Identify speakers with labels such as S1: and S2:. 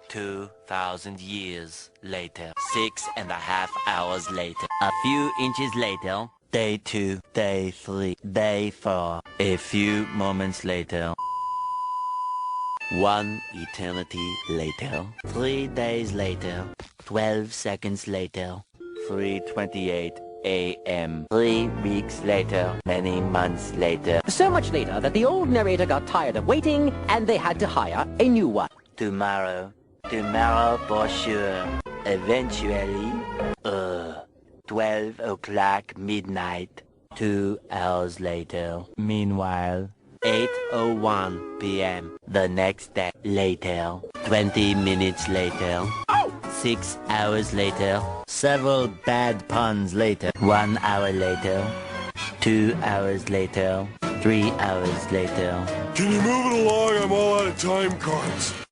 S1: 2,000 years later. 6.5 hours later. A few inches later. Day 2, Day 3, Day 4. A few moments later. 1 eternity later. 3 days later. 12 seconds later. 3:28 a.m. 3 weeks later. Many months later.
S2: So much later that the old narrator got tired of waiting and they had to hire a new one.
S1: Tomorrow. Tomorrow for sure. Eventually. 12 o'clock midnight. 2 hours later. Meanwhile. 8:01 p.m. the next day. Later. 20 minutes later. 6 hours later. Several bad puns later. 1 hour later. 2 hours later. 3 hours later.
S3: Can you move it along? I'm all out of time cards.